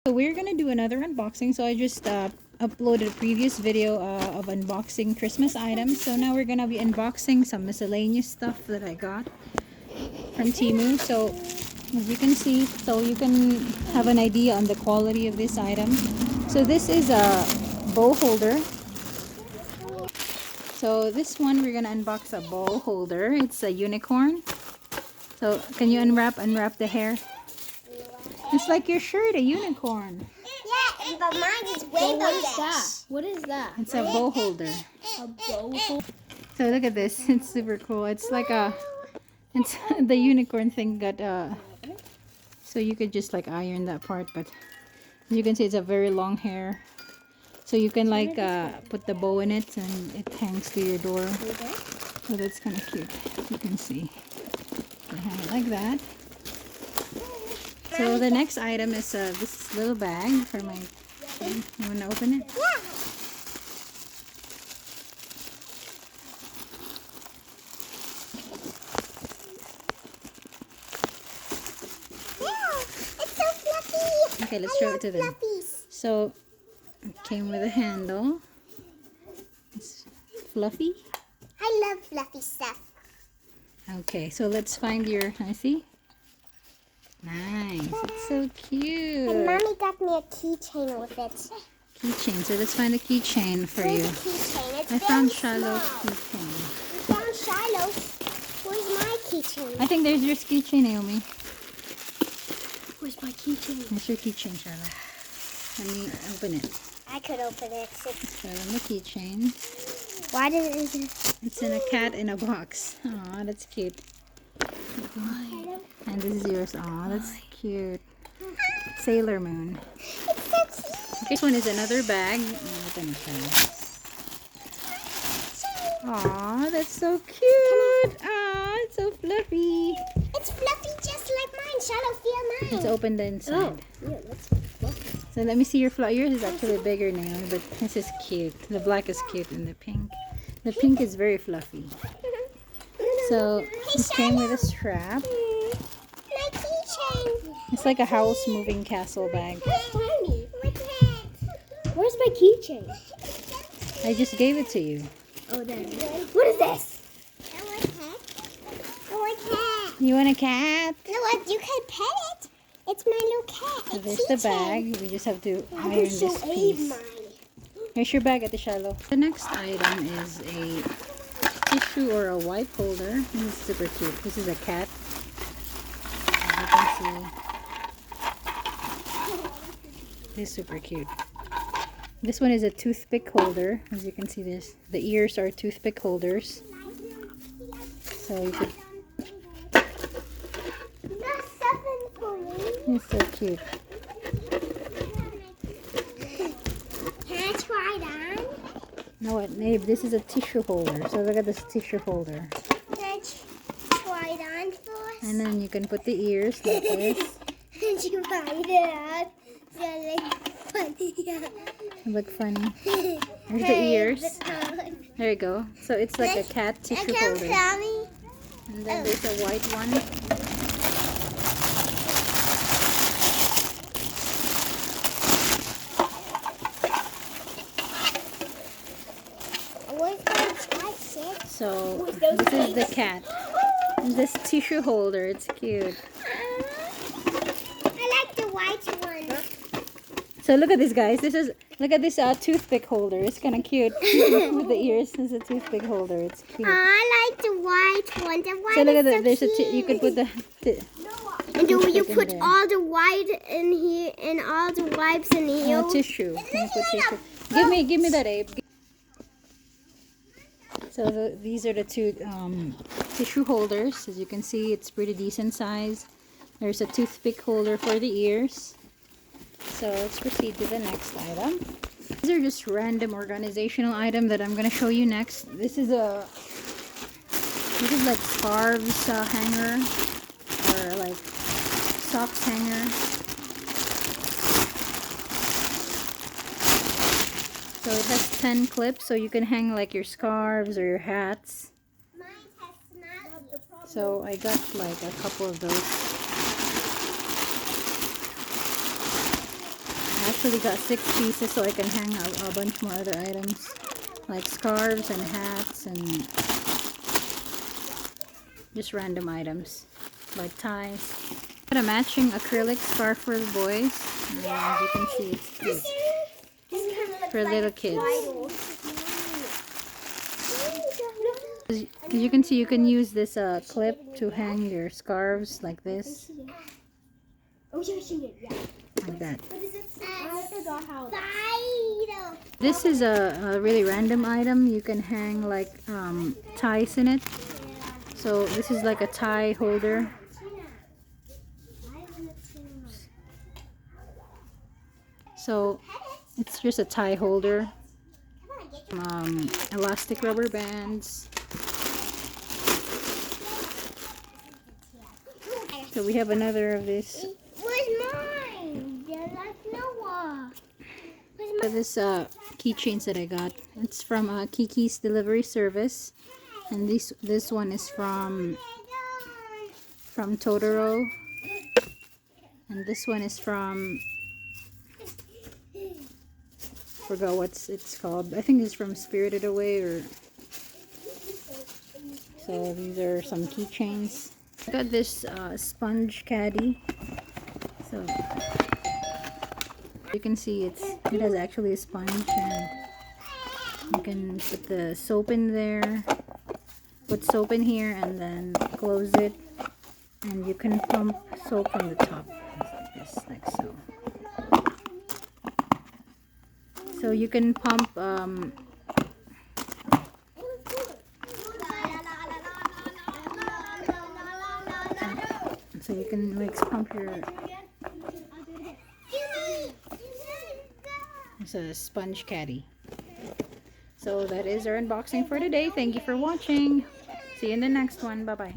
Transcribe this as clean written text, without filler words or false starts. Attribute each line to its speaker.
Speaker 1: So we're gonna do another unboxing. So I just uploaded a previous video of unboxing Christmas items. So now we're gonna be unboxing some miscellaneous stuff that I got from TEMU. So as you can see, so you can have an idea on the quality of this item. So this is a bow holder. So this one we're gonna unbox a bow holder. It's a unicorn. So can you unwrap the hair? It's like your shirt, a unicorn.
Speaker 2: Yeah, but mine is way better.
Speaker 3: What is that?
Speaker 1: It's a bow holder.
Speaker 3: A bow holder?
Speaker 1: So look at this. It's super cool. It's like it's the unicorn thing got so you could just like iron that part, but as you can see, it's a very long hair. So you can like put the bow in it and it hangs to your door. So that's kind of cute. You can see. You hang it like that. So the next item is this little bag for my thing. You want to open it?
Speaker 2: Yeah. It's so fluffy.
Speaker 1: Okay, let's show it to them.
Speaker 2: Fluffies.
Speaker 1: So it came with a handle. It's fluffy.
Speaker 2: I love fluffy stuff.
Speaker 1: Okay, so let's find your, I see. Nice, it's so cute.
Speaker 2: And mommy got me a keychain with it.
Speaker 1: Keychain, so let's find a keychain for
Speaker 2: Where's
Speaker 1: you.
Speaker 2: the keychain? It's
Speaker 1: I found
Speaker 2: very
Speaker 1: Shiloh's
Speaker 2: small.
Speaker 1: keychain.
Speaker 2: You found Shiloh's. Where's my keychain?
Speaker 1: I think there's your keychain, Naomi.
Speaker 3: Where's my keychain?
Speaker 1: There's your keychain, Shiloh. Let me open it.
Speaker 2: I could open it.
Speaker 1: Show them the keychain.
Speaker 2: Why did it?
Speaker 1: It's in a cat in a box. Aw, that's cute. And this is yours. Aw, that's cute. Sailor Moon.
Speaker 2: It's so cute.
Speaker 1: This one is another bag. Open it, Shiloh. Aw, that's so cute. Aw, it's so fluffy.
Speaker 2: It's fluffy just like mine. Shiloh, feel mine.
Speaker 1: Let's open the inside.
Speaker 3: Yeah, that's fluffy.
Speaker 1: So let me see your flower. Yours is actually bigger now, but this is cute. The black is cute and the pink. The pink is very fluffy. So it came with a strap.
Speaker 2: My keychain.
Speaker 1: It's like a house moving castle bag.
Speaker 3: Where's my keychain?
Speaker 1: I just gave it to you.
Speaker 3: Oh, there it is. What is this?
Speaker 2: I want cat. I want cat.
Speaker 1: You want a cat?
Speaker 2: You know what? You can pet it. It's my little cat.
Speaker 1: So
Speaker 2: It's
Speaker 1: there's the
Speaker 2: keychain.
Speaker 1: bag. We just have to
Speaker 2: I
Speaker 1: iron
Speaker 2: can
Speaker 1: this
Speaker 2: show Abe
Speaker 1: piece.
Speaker 2: mine.
Speaker 1: Here's your bag at the Shiloh. The next item is a tissue or a wipe holder. This is super cute. This is a cat. As you can see. This is super cute. This one is a toothpick holder. As you can see, this the ears are toothpick holders. So you could.
Speaker 2: There's something for me.
Speaker 1: It's so cute.
Speaker 2: Can I try it on?
Speaker 1: No, what, Abe? This is a tissue holder. So look at this tissue holder.
Speaker 2: Can I try it on first?
Speaker 1: And then you can put the ears like this.
Speaker 2: Did you find it out? Yeah, like funny.
Speaker 1: Look funny. There's the ears. There you go. So it's like a cat tissue holder.
Speaker 2: Mommy.
Speaker 1: And then there's a white one.
Speaker 2: Where's my spice?
Speaker 1: So this is the cat. This tissue holder. It's cute.
Speaker 2: I like the white one.
Speaker 1: So look at this, guys. Look at this toothpick holder. It's kind of cute with the ears. This is a toothpick holder. It's cute.
Speaker 2: I like the white one. The white
Speaker 1: So look at
Speaker 2: is
Speaker 1: that.
Speaker 2: so
Speaker 1: There's
Speaker 2: cute.
Speaker 1: you could put the
Speaker 2: And do you
Speaker 1: in
Speaker 2: put
Speaker 1: there.
Speaker 2: all the white in here and all the wipes in here?
Speaker 1: tissue. You put tissue. Give me that, Abe. So these are the two tissue holders. As you can see, it's pretty decent size. There's a toothpick holder for the ears. So let's proceed to the next item. These are just random organizational item that I'm going to show you next. This is like scarves hanger or like socks hanger. So it has 10 clips, so you can hang like your scarves or your hats. So I got like a couple of those. actually got 6 pieces so I can hang out a bunch more other items like scarves and hats and just random items like ties. Got a matching acrylic scarf for the boys. And as you can see, it's cute for little kids. As you can see, you can use this clip to hang your scarves like this, like that. This is a really random item. You can hang like ties in it. So this is like a tie holder. So it's just a tie holder. Elastic rubber bands. So we have another of this.
Speaker 2: Where's mine? They're like Noah.
Speaker 1: This keychains that I got. It's from Kiki's delivery service, and this one is from Totoro, and this one is from, forgot what it's called. I think it's from Spirited Away, or so. These are some keychains. I got this sponge caddy. So you can see it has actually a sponge, and you can put the soap in there, put soap in here, and then close it, and you can pump soap from the top like this, like so. So you can pump so you can like pump your, it's a sponge caddy. So that is our unboxing for today. Thank you for watching. See you in the next one. Bye bye.